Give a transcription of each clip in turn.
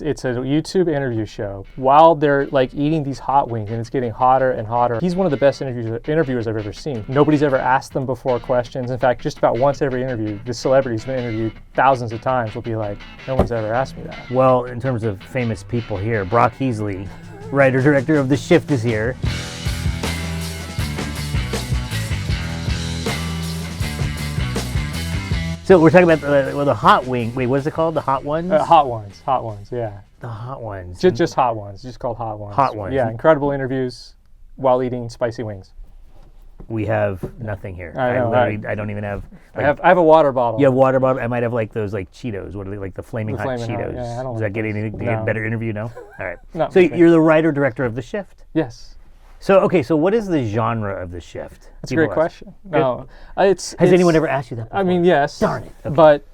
It's a YouTube interview show while they're like eating these hot wings, and it's getting hotter and hotter. He's one of the best interviewers I've ever seen. Nobody's ever asked them before questions. In fact, just about once every interview, the celebrity's been interviewed thousands of times will be like, no one's ever asked me that. Well, in terms of famous people here, Brock Heasley, writer-director of The Shift, is here. So we're talking about the hot wing. Wait, what is it called? The hot ones? Hot ones, yeah. The hot ones. Just hot ones, just called hot ones. Hot ones. Yeah, incredible interviews while eating spicy wings. We have nothing here. I know, I don't even have. Like, I have a water bottle. You have water bottle. I might have like those like Cheetos. What are they, like the flaming hot Flamin' Hot, Cheetos? yeah, I don't Does like that get those. any No. better interview? No. All right. Not So my thing. you're the writer-director of The Shift. Yes. So okay. So what is the genre of The Shift? That's a great question. No, Has anyone ever asked you that before? I mean, yes. Darn it. Okay. But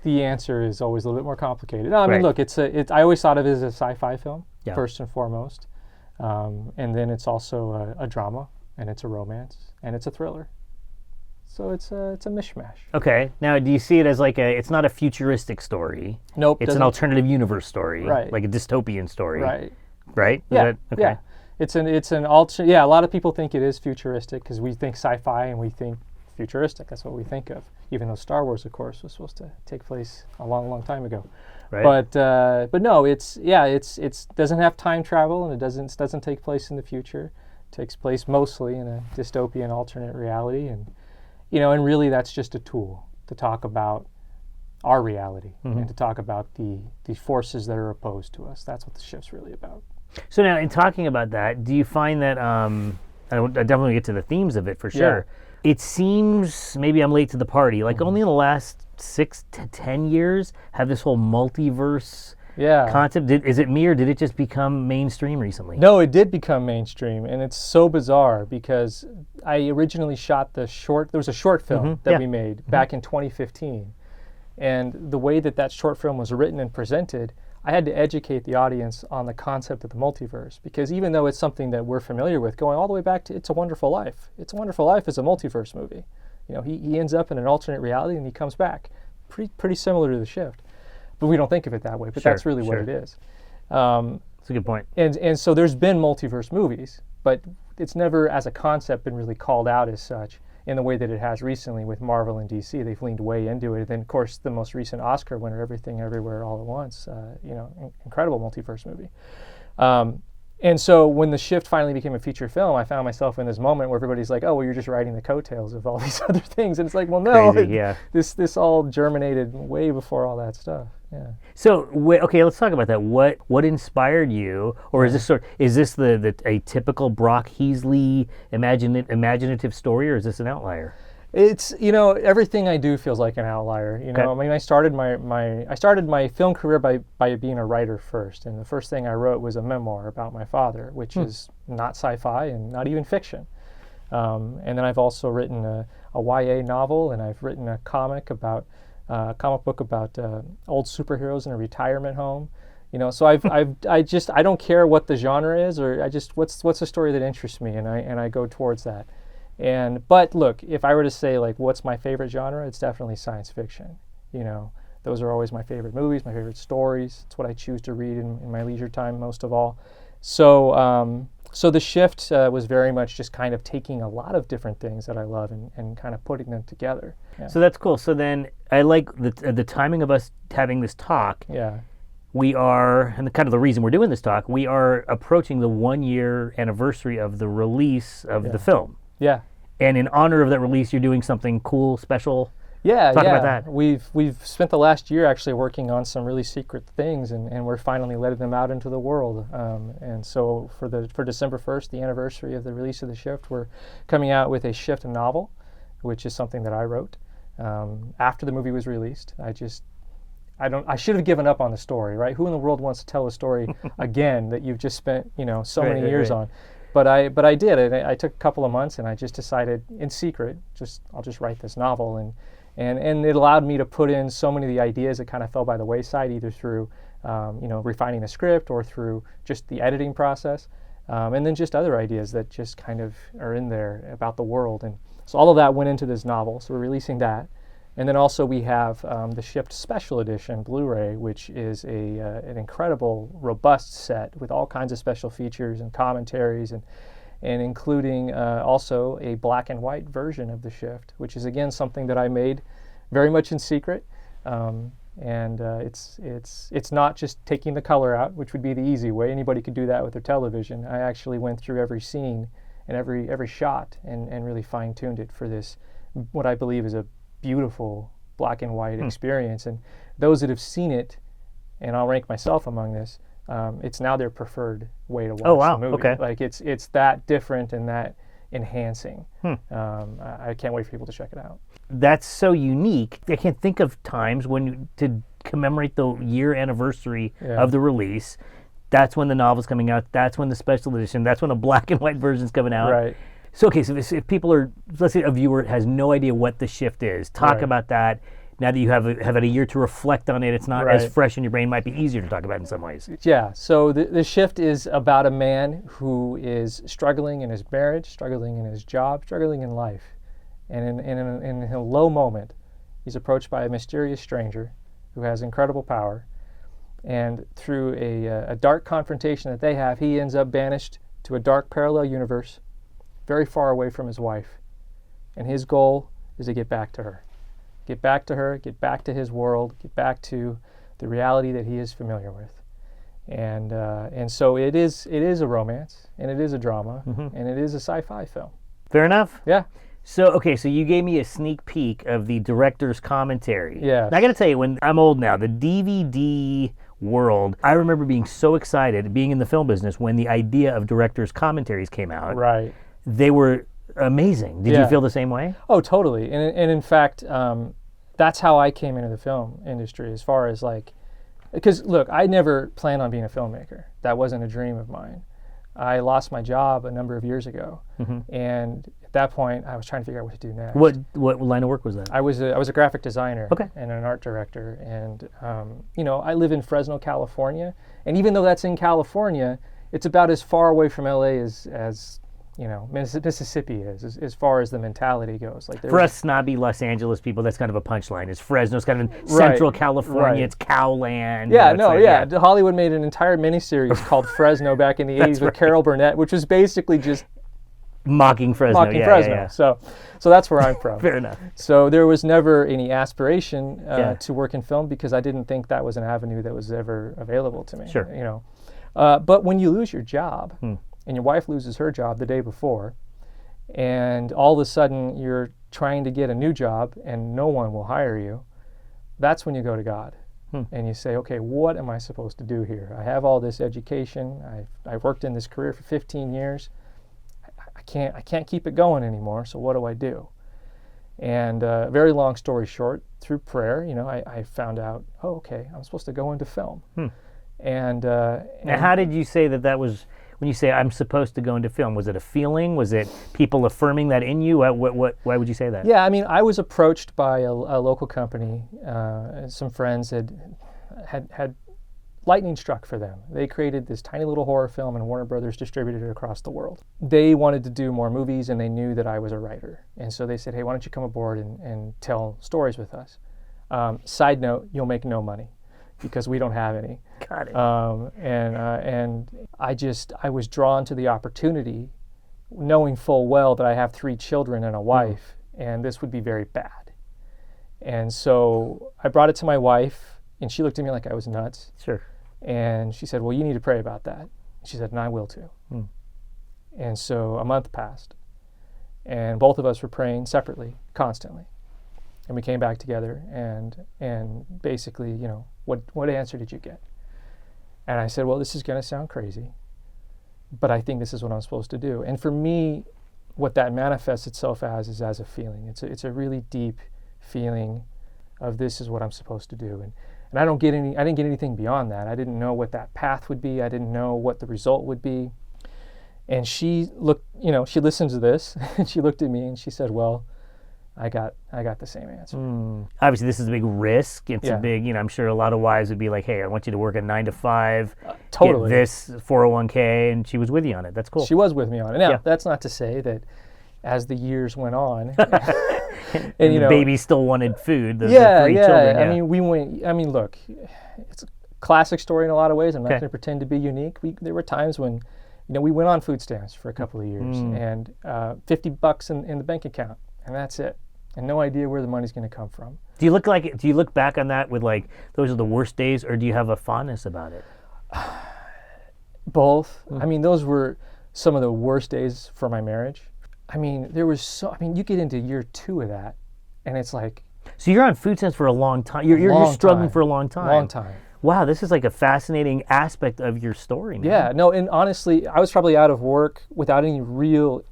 the answer is always a little bit more complicated. No, I mean, Right. look, I always thought of it as a sci-fi film, Yeah. first and foremost. And then it's also a drama, and it's a romance, and it's a thriller. So it's a mishmash. Okay. Now, do you see it as like it's not a futuristic story? Nope. It's an doesn't- alternative universe story. Right. Like a dystopian story. Right. Right? Is Yeah. that- okay. Yeah. It's an alternate. Yeah. A lot of people think it is futuristic because we think sci-fi and we think futuristic. That's what we think of. Even though Star Wars, of course, was supposed to take place a long, long time ago. Right. But no, it's doesn't have time travel, and it doesn't take place in the future. It takes place mostly in a dystopian alternate reality, and and really that's just a tool to talk about our reality and to talk about the forces that are opposed to us. That's what The Shift's really about. So now, in talking about that, do you find that I definitely get to the themes of it for sure. It seems, maybe I'm late to the party, like only in the last 6 to 10 years have this whole multiverse concept. Is it me, or did it just become mainstream recently? No, it did become mainstream, and it's so bizarre because I originally shot there was a short film that we made back in 2015, and the way that short film was written and presented, I had to educate the audience on the concept of the multiverse, because even though it's something that we're familiar with, going all the way back to It's a Wonderful Life. It's a Wonderful Life is a multiverse movie. He ends up in an alternate reality and he comes back. Pretty similar to The Shift. But we don't think of it that way, but that's really what it is. That's a good point. And so there's been multiverse movies, but it's never as a concept been really called out as such in the way that it has recently with Marvel and DC. They've leaned way into it. And then, of course, the most recent Oscar winner, Everything Everywhere All at Once, incredible multiverse movie. And so when The Shift finally became a feature film, I found myself in this moment where everybody's like, oh, well, you're just riding the coattails of all these other things. And it's like, well, no, Crazy, yeah. This all germinated way before all that stuff. Yeah. So okay, let's talk about that. What inspired you, or is this a typical Brock Heasley imaginative story, or is this an outlier? It's everything I do feels like an outlier. Okay. I mean, I started my film career by being a writer first, and the first thing I wrote was a memoir about my father, which is not sci-fi and not even fiction. And then I've also written a YA novel, and I've written a comic book about old superheroes in a retirement home. So I don't care what the genre is, or what's a story that interests me, and I go towards that. But look, if I were to say like what's my favorite genre, it's definitely science fiction. Those are always my favorite movies, my favorite stories. It's what I choose to read in my leisure time most of all. So The Shift was very much just kind of taking a lot of different things that I love and kind of putting them together. Yeah. So that's cool. So then I like the timing of us having this talk. Yeah. We are, and kind of the reason we're doing this talk, we are approaching the 1-year anniversary of the release of the film. Yeah. And in honor of that release, you're doing something cool, special. Yeah, Talk about that. We've spent the last year actually working on some really secret things, and we're finally letting them out into the world. And so for December 1st, the anniversary of the release of The Shift, we're coming out with a Shift novel, which is something that I wrote after the movie was released. I should have given up on the story, right? Who in the world wants to tell a story again that you've just spent so many years on? But I did. I took a couple of months, and I just decided in secret, I'll just write this novel, and it allowed me to put in so many of the ideas that kind of fell by the wayside, either through refining the script or through just the editing process, and then just other ideas that just kind of are in there about the world. And so all of that went into this novel. So we're releasing that, And then also we have the shipped special edition Blu-ray, which is an incredible, robust set with all kinds of special features and commentaries, and including also a black and white version of the shift, which is again something that I made very much in secret. It's not just taking the color out, which would be the easy way. Anybody could do that with their television. I actually went through every scene and every shot and really fine-tuned it for this, what I believe is a beautiful black and white experience. And those that have seen it, and I'll rank myself among this, it's now their preferred way to watch the movie. Okay. Like it's that different and that enhancing. I can't wait for people to check it out. That's so unique. I can't think of times when to commemorate the year anniversary of the release. That's when the novel's coming out. That's when the special edition. That's when a black and white version's coming out. Right. So okay, so if people are, let's say a viewer has no idea what the shift is, talk about that. Now that you have had a year to reflect on it, it's not as fresh in your brain. It might be easier to talk about in some ways. Yeah. So the shift is about a man who is struggling in his marriage, struggling in his job, struggling in life, and in a low moment, he's approached by a mysterious stranger who has incredible power, and through a dark confrontation that they have, he ends up banished to a dark parallel universe, very far away from his wife, and his goal is to get back to her. Get back to her, get back to his world, get back to the reality that he is familiar with. And so it is a romance, and it is a drama, and it is a sci-fi film. Fair enough? Yeah. So, okay, so you gave me a sneak peek of the director's commentary. Yeah. I got to tell you, when I'm old now, the DVD world, I remember being so excited, being in the film business, when the idea of director's commentaries came out. Right. They were amazing. Did you feel the same way? Oh, totally. And in fact, that's how I came into the film industry, as far as like, because look, I never planned on being a filmmaker. That wasn't a dream of mine. I lost my job a number of years ago, and at that point, I was trying to figure out what to do next. What line of work was that? I was a graphic designer and an art director, and I live in Fresno, California, and even though that's in California, it's about as far away from LA as Mississippi is, as far as the mentality goes. Like for us snobby Los Angeles people, that's kind of a punchline. Is Fresno's kind of in Central California? It's Cowland. Yeah, Hollywood made an entire miniseries called Fresno back in the 80s with Carol Burnett, which was basically just mocking Fresno. Yeah. So that's where I'm from. Fair enough. So there was never any aspiration to work in film, because I didn't think that was an avenue that was ever available to me. Sure. But when you lose your job, and your wife loses her job the day before, and all of a sudden you're trying to get a new job and no one will hire you, that's when you go to God. And you say, okay, what am I supposed to do here? I have all this education. I've worked in this career for 15 years. I can't keep it going anymore, so what do I do? And very long story short, through prayer, I found out, oh, okay, I'm supposed to go into film. And now, how did you say that was? When you say I'm supposed to go into film, was it a feeling? Was it people affirming that in you? Why would you say that? Yeah, I mean, I was approached by a local company. Some friends had lightning struck for them. They created this tiny little horror film, and Warner Brothers distributed it across the world. They wanted to do more movies, and they knew that I was a writer. And so they said, hey, why don't you come aboard and tell stories with us? Side note, you'll make no money, because we don't have any. Got it. And I was drawn to the opportunity, knowing full well that I have 3 children and a wife, and this would be very bad. And so I brought it to my wife, and she looked at me like I was nuts. Sure. And she said, well, you need to pray about that. She said, and I will too. And so a month passed, and both of us were praying separately, constantly. And we came back together, and basically, what answer did you get? And I said, well, this is going to sound crazy, but I think this is what I'm supposed to do. And for me, what that manifests itself as is as a feeling. It's a really deep feeling of this is what I'm supposed to do. And I didn't get anything beyond that. I didn't know what that path would be. I didn't know what the result would be. And she looked, she listened to this, and she looked at me and she said, well, I got the same answer. Obviously, this is a big risk. It's a big, I'm sure a lot of wives would be like, hey, I want you to work a 9 to 5, totally. Get this 401k, and she was with you on it. That's cool. She was with me on it. Now, that's not to say that as the years went on, And the baby still wanted food. The yeah, three yeah. children, I mean, look, it's a classic story in a lot of ways. I'm not Okay. going to pretend to be unique. There were times when, we went on food stamps for a couple of years, and $50 in the bank account, and that's it, and no idea where the money's going to come from. Do you look back on that with like those are the worst days, or do you have a fondness about it? Both. I mean, those were some of the worst days for my marriage. I mean, you get into year 2 of that, and it's like. So you're on food stamps for a long time. You're struggling for a long time. Long time. Wow, this is like a fascinating aspect of your story, man. Yeah, no, and honestly, I was probably out of work without any real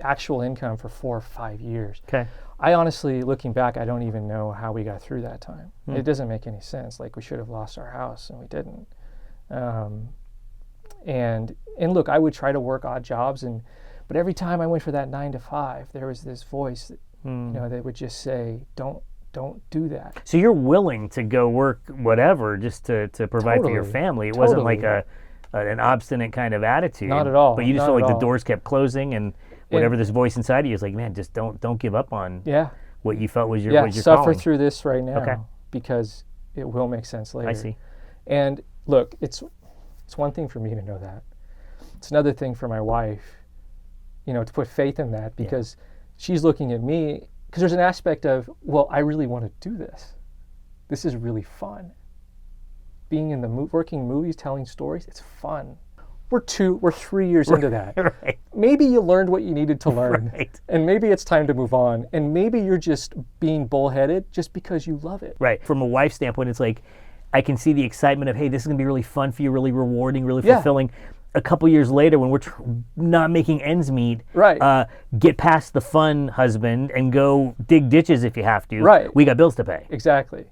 actual income for 4 or 5 years. Okay. I honestly, looking back, I don't even know how we got through that time. It doesn't make any sense. Like, we should have lost our house, and we didn't. And look, I would try to work odd jobs, but every time I went for that 9 to 5, there was this voice that, that would just say, don't do that. So you're willing to go work whatever just to provide for your family. It wasn't like an obstinate kind of attitude. Not at all. But you just Not felt at like all. the doors kept closing, and whatever this voice inside of you is like, man, just don't give up on what you felt was your was your suffer calling. through this right now, Okay. because it will make sense later. I see. And look, it's one thing for me to know that. It's another thing for my wife, to put faith in that, because she's looking at me, because there's an aspect of, well, I really want to do this. This is really fun. Being in the working movies, telling stories, it's fun. We're 3 years into that. Right. Maybe you learned what you needed to learn, Right. and maybe it's time to move on, and maybe you're just being bullheaded just because you love it. Right. From a wife's standpoint, it's like I can see the excitement of, hey, this is going to be really fun for you, really rewarding, really fulfilling. A couple years later, when we're not making ends meet, Right. Get past the fun, husband, and go dig ditches if you have to. Right. We got bills to pay. Exactly.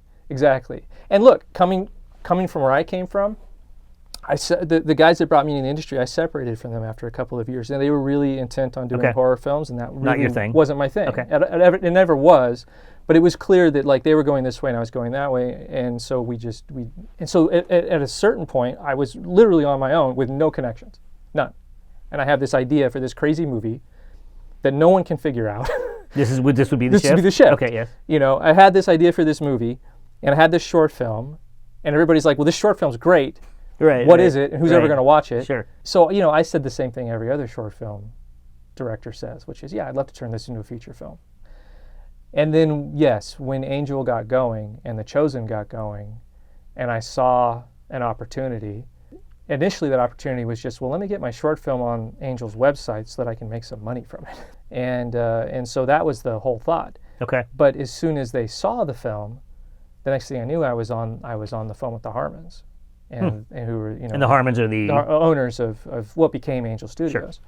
And look, coming from where I came from, I said the guys that brought me in the industry, I separated from them after a couple of years, and they were really intent on doing horror films, and that really Not your thing. wasn't my thing. Okay. It never was, but it was clear that like they were going this way and I was going that way, and so at a certain point, I was literally on my own with no connections, none, and I have this idea for this crazy movie that no one can figure out. This would be the shift? This would be the shift. Okay, yes. I had this idea for this movie, and I had this short film, and everybody's like, well, this short film's great. Right. What is it, and who's ever going to watch it? Sure. So, I said the same thing every other short film director says, which is, I'd love to turn this into a feature film. And then, yes, when Angel got going and The Chosen got going, and I saw an opportunity, initially that opportunity was just, well, let me get my short film on Angel's website so that I can make some money from it. And so that was the whole thought. Okay. But as soon as they saw the film, the next thing I knew, I was on the phone with the Harmons. And who were And the Harmons are the owners of what became Angel Studios,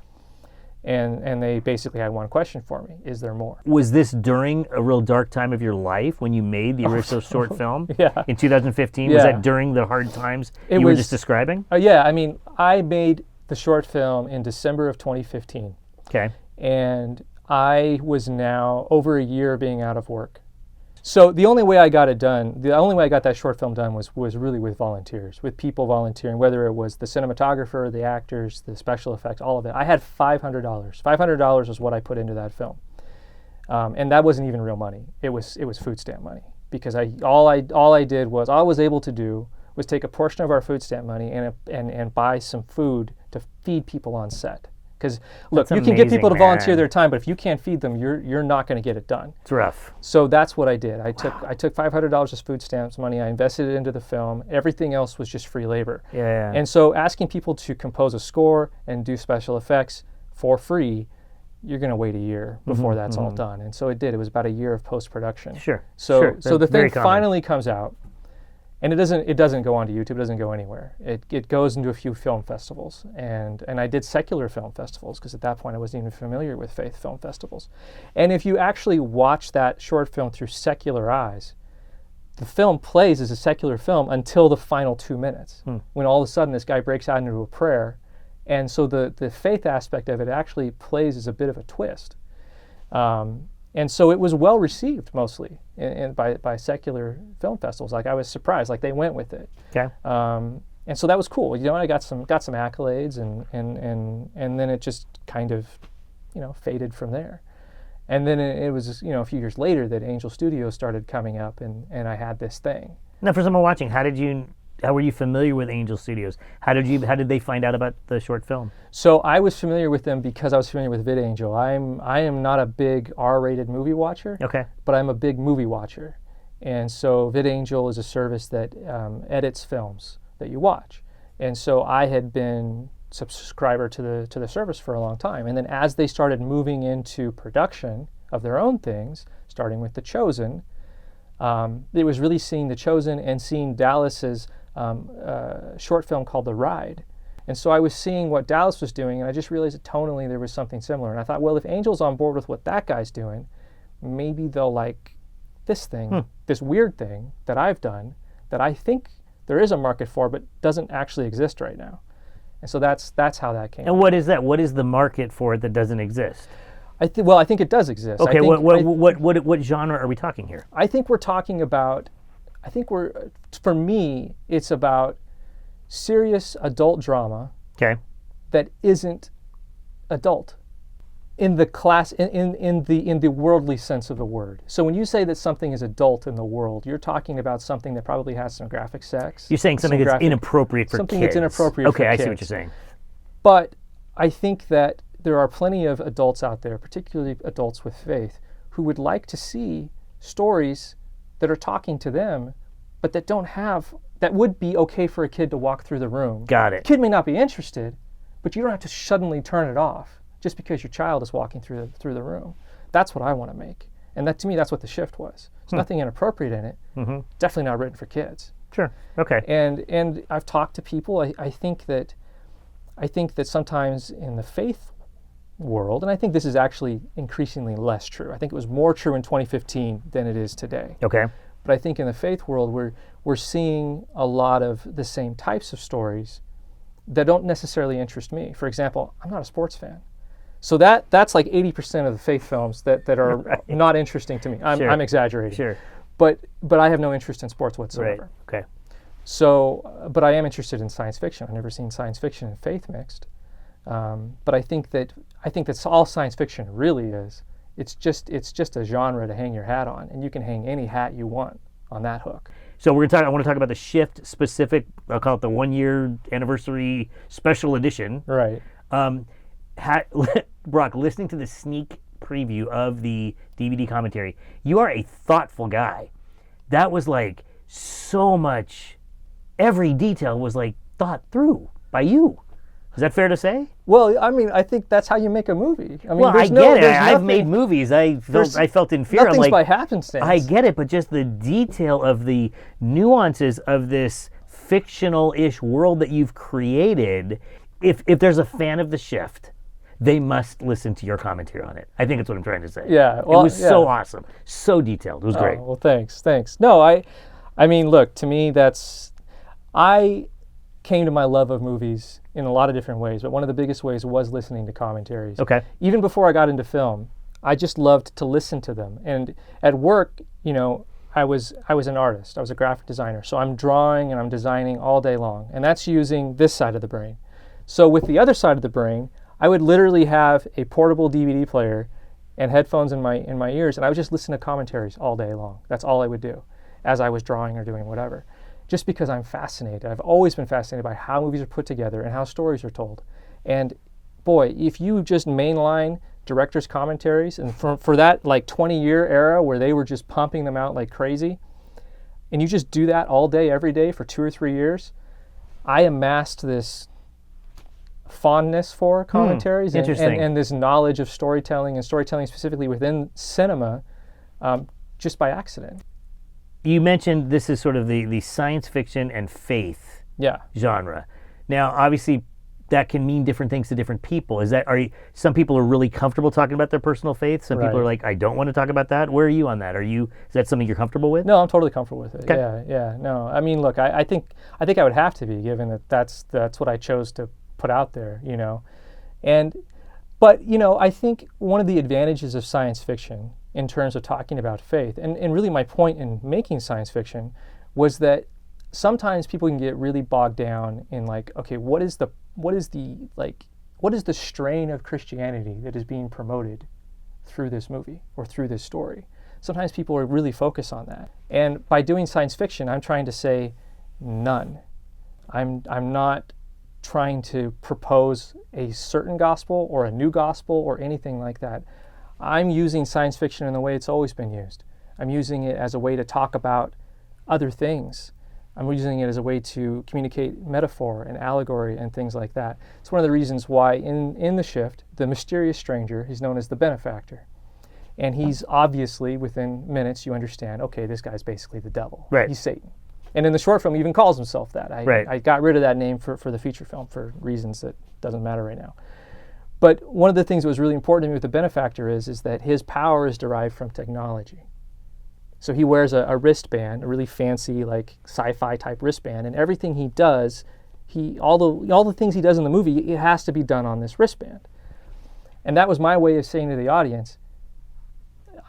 and they basically had one question for me: is there more? Was this during a real dark time of your life when you made the original short film? Yeah. In 2015, was that during the hard times you were just describing? Yeah, I mean, I made the short film in December of 2015. Okay. And I was now over a year being out of work. So the only way I got it done, the only way I got that short film done was really with volunteers, with people volunteering, whether it was the cinematographer, the actors, the special effects, all of it. I had $500. $500 was what I put into that film. And that wasn't even real money. It was food stamp money, because all I was able to do was take a portion of our food stamp money and buy some food to feed people on set. Because look, you can get people to volunteer their time, but if you can't feed them, you're not going to get it done. It's rough. So that's what I did. I took $500 as food stamps money. I invested it into the film. Everything else was just free labor. Yeah. And so asking people to compose a score and do special effects for free, you're going to wait a year before that's all done. And so it did. It was about a year of post-production. Sure. So the Very thing common. finally comes out. And it doesn't go onto YouTube. It doesn't go anywhere. It goes into a few film festivals, and I did secular film festivals, because at that point I wasn't even familiar with faith film festivals. And if you actually watch that short film through secular eyes, the film plays as a secular film until the final 2 minutes, when all of a sudden this guy breaks out into a prayer, and so the faith aspect of it actually plays as a bit of a twist. And so it was well received mostly by secular film festivals. Like, I was surprised, like they went with it. Okay. And so that was cool. I got some accolades, and then it just kind of, faded from there. And then it was, a few years later that Angel Studios started coming up, and I had this thing. Now, for someone watching, how were you familiar with Angel Studios? How did they find out about the short film? So I was familiar with them because I was familiar with VidAngel. I am not a big R-rated movie watcher, Okay. but I'm a big movie watcher. And so VidAngel is a service that edits films that you watch. And so I had been subscriber to the service for a long time. And then as they started moving into production of their own things, starting with The Chosen, it was really seeing The Chosen and seeing Dallas's short film called The Ride. And so I was seeing what Dallas was doing, and I just realized that tonally there was something similar. And I thought, well, if Angel's on board with what that guy's doing, maybe they'll like this thing, this weird thing that I've done that I think there is a market for, but doesn't actually exist right now. And so that's how that came. And what is that? What is the market for it that doesn't exist? I think it does exist. Okay, what genre are we talking here? I think we're talking about, for me, it's about serious adult drama Okay. that isn't adult in the class, in the worldly sense of the word. So when you say that something is adult in the world, you're talking about something that probably has some graphic sex. You're saying something that's inappropriate for something kids. that's inappropriate for Okay, I kids. see what you're saying. But I think that there are plenty of adults out there, particularly adults with faith, who would like to see stories that are talking to them, but that would be okay for a kid to walk through the room. Got it. The kid may not be interested, but you don't have to suddenly turn it off just because your child is walking through the room. That's what I want to make. And that, to me, that's what The Shift was. There's nothing inappropriate in it. Mm-hmm. Definitely not written for kids. Sure. Okay. And I've talked to people. I think that sometimes in the faith world, and I think this is actually increasingly less true. I think it was more true in 2015 than it is today. Okay. But I think in the faith world, we're seeing a lot of the same types of stories that don't necessarily interest me. For example, I'm not a sports fan. So that's like 80% of the faith films that are Right. not interesting to me. I'm exaggerating. Sure. But I have no interest in sports whatsoever. Right. Okay. So, but I am interested in science fiction. I've never seen science fiction and faith mixed. But I think that's all science fiction really is. It's just a genre to hang your hat on, and you can hang any hat you want on that hook. So I want to talk about The Shift specific. I'll call it the 1-year anniversary special edition. Right. Brock, listening to the sneak preview of the DVD commentary, you are a thoughtful guy. That was like so much. Every detail was like thought through by you. Is that fair to say? Well, I mean, I think that's how you make a movie. I mean, Well, I get it. I've made movies. I felt in fear. I'm Nothing's like, by happenstance. I get it, but just the detail of the nuances of this fictional-ish world that you've created. If there's a fan of The Shift, they must listen to your commentary on it. I think that's what I'm trying to say. Yeah. Well, it was so awesome, so detailed. It was great. Well, thanks. No, I mean, look, to me, I came to my love of movies in a lot of different ways, but one of the biggest ways was listening to commentaries. Okay. Even before I got into film, I just loved to listen to them. And at work, I was an artist. I was a graphic designer. So I'm drawing and I'm designing all day long. And that's using this side of the brain. So with the other side of the brain, I would literally have a portable DVD player and headphones in my ears, and I would just listen to commentaries all day long. That's all I would do as I was drawing or doing whatever. Just because I'm fascinated. I've always been fascinated by how movies are put together and how stories are told. And boy, if you just mainline directors' commentaries, and for that like 20-year era where they were just pumping them out like crazy, and you just do that all day, every day for 2 or 3 years, I amassed this fondness for commentaries and this knowledge of storytelling, and storytelling specifically within cinema, just by accident. You mentioned this is sort of the science fiction and faith genre. Now, obviously, that can mean different things to different people. Some people are really comfortable talking about their personal faith. Some people are like, I don't want to talk about that. Where are you on that? Is that something you're comfortable with? No, I'm totally comfortable with it. Okay. Yeah. No, I mean, look, I think I would have to be, given that that's what I chose to put out there, But I think one of the advantages of science fiction in terms of talking about faith, and really my point in making science fiction, was that sometimes people can get really bogged down in like, okay, what is the strain of Christianity that is being promoted through this movie or through this story. Sometimes people are really focused on that. And by doing science fiction, I'm trying to say none. I'm not trying to propose a certain gospel or a new gospel or anything like that. I'm using science fiction in the way it's always been used. I'm using it as a way to talk about other things. I'm using it as a way to communicate metaphor and allegory and things like that. It's one of the reasons why in The Shift, the mysterious stranger, he's known as the benefactor. And he's obviously, within minutes, you understand, okay, this guy's basically the devil. Right. He's Satan. And in the short film, he even calls himself that. I got rid of that name for the feature film for reasons that doesn't matter right now. But one of the things that was really important to me with the benefactor is that his power is derived from technology. So he wears a wristband, a really fancy, like sci-fi type wristband, and everything he does, all the things he does in the movie, it has to be done on this wristband. And that was my way of saying to the audience,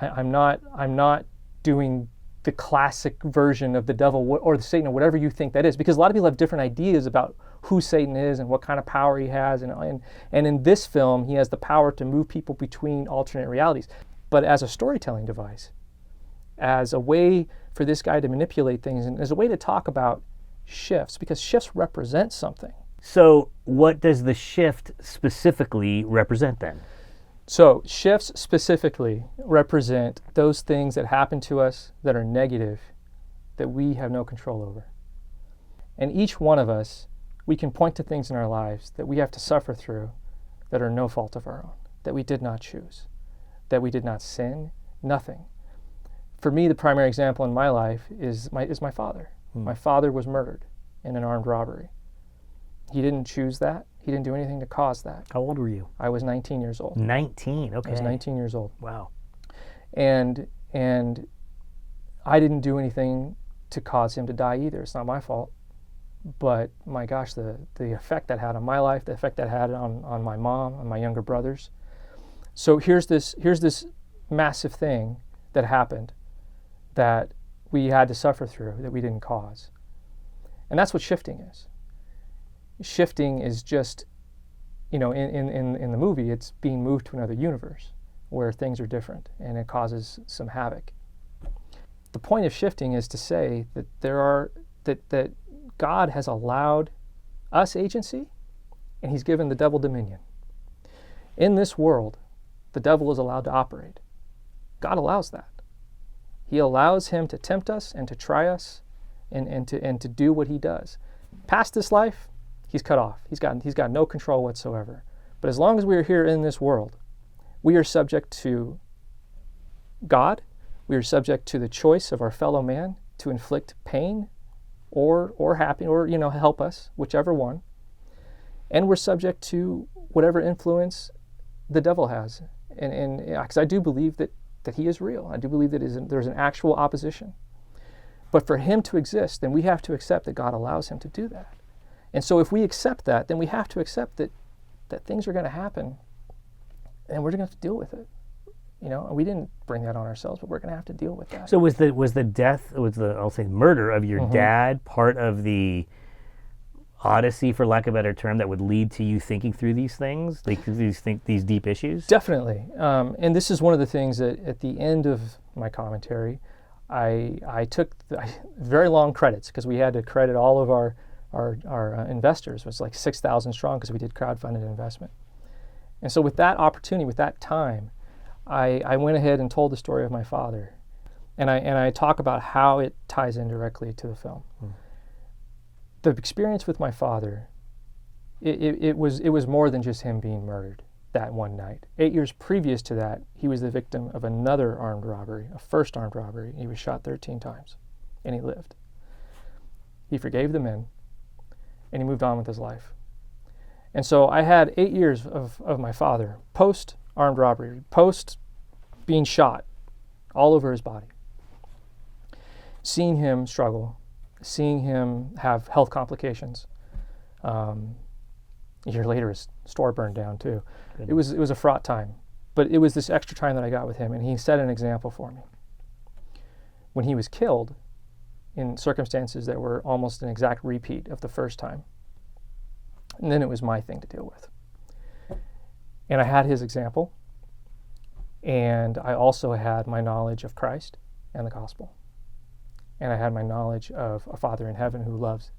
I'm not doing the classic version of the devil or the Satan or whatever you think that is, because a lot of people have different ideas about who Satan is and what kind of power he has, and in this film, he has the power to move people between alternate realities. But as a storytelling device, as a way for this guy to manipulate things, and as a way to talk about shifts, because shifts represent something. So what does the shift specifically represent then? So shifts specifically represent those things that happen to us that are negative, that we have no control over. And each one of us, we can point to things in our lives that we have to suffer through that are no fault of our own, that we did not choose, that we did not sin, nothing. For me, the primary example in my life is my father. My father was murdered in an armed robbery. He didn't choose that. He didn't do anything to cause that. How old were you? I was 19 years old. 19, okay. I was 19 years old. Wow. And I didn't do anything to cause him to die either. It's not my fault. But my gosh, the effect that had on my life, the effect that had on my mom, on my younger brothers. So here's this massive thing that happened that we had to suffer through, that we didn't cause. And that's what shifting is. Shifting is just, in the movie, it's being moved to another universe where things are different and it causes some havoc. The point of shifting is to say that that God has allowed us agency and he's given the devil dominion. In this world, the devil is allowed to operate. God allows that. He allows him to tempt us and to try us and to do what he does. Past this life, he's cut off. He's got no control whatsoever. But as long as we are here in this world, we are subject to God. We are subject to the choice of our fellow man to inflict pain or happy or help us, whichever one. And we're subject to whatever influence the devil has. And because I do believe that he is real. I do believe that there's an actual opposition. But for him to exist, then we have to accept that God allows him to do that. And so if we accept that, then we have to accept that things are going to happen and we're going to have to deal with it. And we didn't bring that on ourselves, but we're going to have to deal with that. So was the murder of your dad part of the odyssey, for lack of a better term, that would lead to you thinking through these things, like these deep issues? Definitely. And this is one of the things that at the end of my commentary, I took very long credits because we had to credit all of our investors. It was like 6,000 strong because we did crowdfunded investment. And so with that opportunity, with that time, I went ahead and told the story of my father. And I talk about how it ties in directly to the film. The experience with my father, it was more than just him being murdered that one night. 8 years previous to that, he was the victim of another armed robbery, a first armed robbery. He was shot 13 times, and he lived. He forgave the men, and he moved on with his life. And so I had 8 years of my father, post-armed robbery, post being shot all over his body, seeing him struggle, seeing him have health complications. A year later, his store burned down too. It was a fraught time, but it was this extra time that I got with him, and he set an example for me. When he was killed, in circumstances that were almost an exact repeat of the first time, and then it was my thing to deal with. And I had his example, And I also had my knowledge of Christ and the gospel. And I had my knowledge of a Father in heaven who loves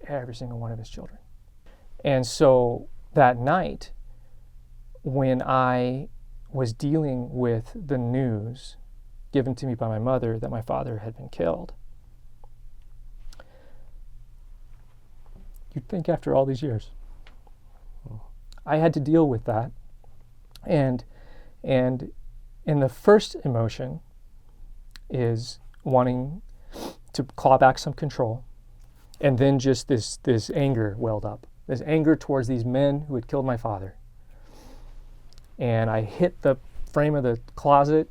every single one of his children. And so that night, when I was dealing with the news given to me by my mother that my father had been killed, you'd think after all these years, I had to deal with that. And in the first emotion is wanting to claw back some control. And then just this anger welled up. This anger towards these men who had killed my father. And I hit the frame of the closet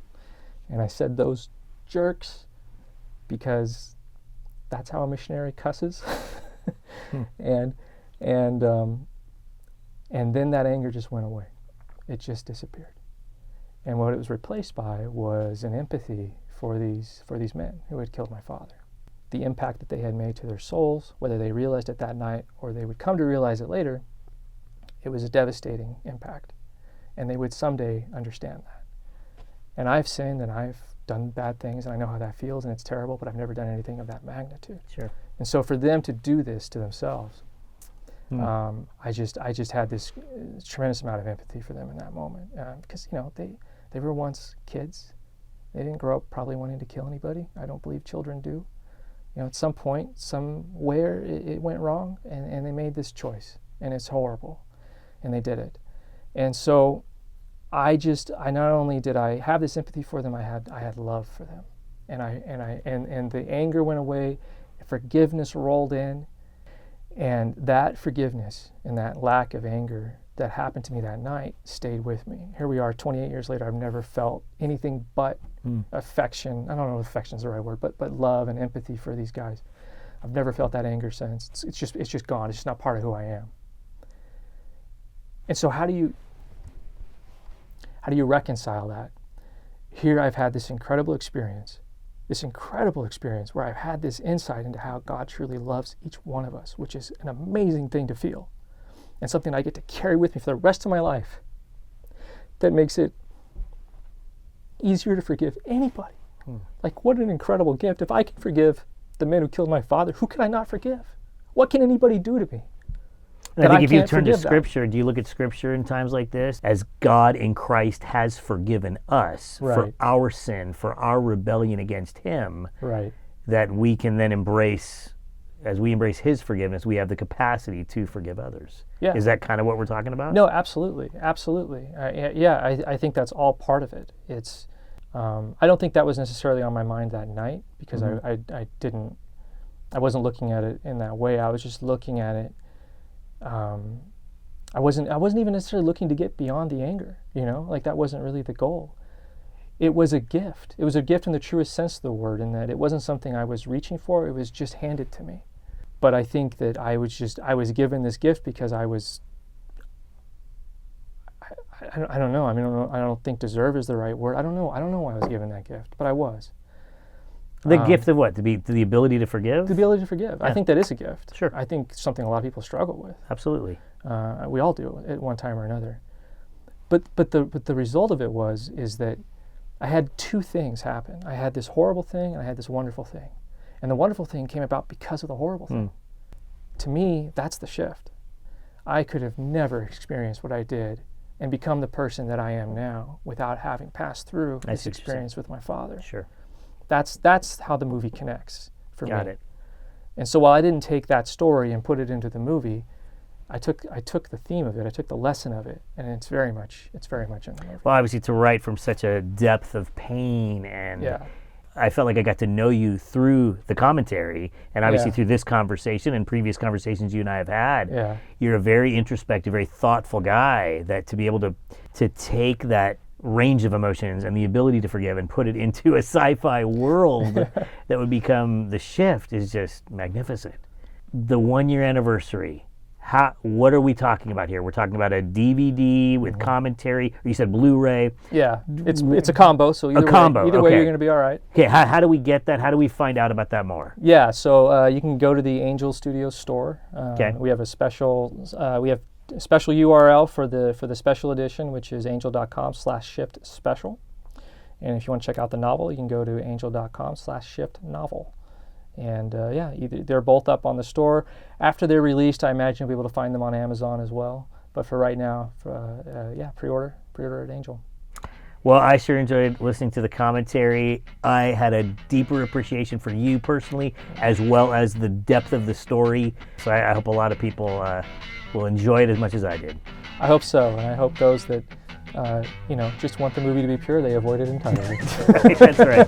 and I said, "Those jerks," because that's how a missionary cusses. And then that anger just went away. It just disappeared. And what it was replaced by was an empathy for these men who had killed my father. The impact that they had made to their souls, whether they realized it that night or they would come to realize it later, it was a devastating impact. And they would someday understand that. And I've sinned and I've done bad things and I know how that feels and it's terrible, but I've never done anything of that magnitude. Sure. And so for them to do this to themselves, I just had this tremendous amount of empathy for them in that moment. Because, they were once kids. They didn't grow up probably wanting to kill anybody. I don't believe children do. At some point, somewhere it went wrong and they made this choice and it's horrible and they did it. And so I not only did I have this empathy for them, I had love for them. And the anger went away, forgiveness rolled in, and that forgiveness and that lack of anger that happened to me that night stayed with me. Here we are 28 years later, I've never felt anything but affection. I don't know if affection's the right word, but love and empathy for these guys. I've never felt that anger since. It's just gone. It's just not part of who I am. And so how do you reconcile that? Here I've had this incredible experience where I've had this insight into how God truly loves each one of us, which is an amazing thing to feel and something I get to carry with me for the rest of my life that makes it easier to forgive anybody. Like, what an incredible gift. If I can forgive the men who killed my father, who can I not forgive? What can anybody do to me? And I think if you turn to Scripture, do you look at Scripture in times like this as God in Christ has forgiven us for our sin, for our rebellion against Him, that we can then embrace, as we embrace His forgiveness, we have the capacity to forgive others. Yeah. Is that kind of what we're talking about? No, absolutely. I think that's all part of it. It's, I don't think that was necessarily on my mind that night because I wasn't looking at it in that way. I was just looking at it. I wasn't even necessarily looking to get beyond the anger, like that wasn't really the goal. It was a gift. It was a gift in the truest sense of the word, in that it wasn't something I was reaching for, it was just handed to me. But I think that I was given this gift because I don't know. I mean, I don't think deserve is the right word. I don't know why I was given that gift, but I was. The gift of what? The ability to forgive? The ability to forgive. Yeah. I think that is a gift. Sure. I think something a lot of people struggle with. Absolutely. We all do at one time or another. But the result of it is that I had two things happen. I had this horrible thing and I had this wonderful thing. And the wonderful thing came about because of the horrible thing. To me, that's the shift. I could have never experienced what I did and become the person that I am now without having passed through this experience with my father. Sure. That's how the movie connects for me. Got it. And so while I didn't take that story and put it into the movie, I took the theme of it, I took the lesson of it, and it's very much in the movie. Well, obviously to write from such a depth of pain, and I felt like I got to know you through the commentary, and obviously through this conversation and previous conversations you and I have had. Yeah. You're a very introspective, very thoughtful guy, that to be able to take that range of emotions and the ability to forgive and put it into a sci-fi world that would become the shift is just magnificent. The 1-year anniversary, what are we talking about here? We're talking about a DVD with commentary, or you said Blu-ray. Yeah, it's a combo, so either way you're going to be all right. Okay, how do we get that? How do we find out about that more? Yeah, so you can go to the Angel Studios store. Okay. We have a special URL for the special edition, which is angel.com/shift special. And if you want to check out the novel, you can go to angel.com/shiftnovel. And they're both up on the store. After they're released, I imagine you'll be able to find them on Amazon as well. But for right now, pre-order at Angel. Well, I sure enjoyed listening to the commentary. I had a deeper appreciation for you personally, as well as the depth of the story. So I hope a lot of people will enjoy it as much as I did. I hope so, and I hope those that just want the movie to be pure, they avoid it entirely. That's right.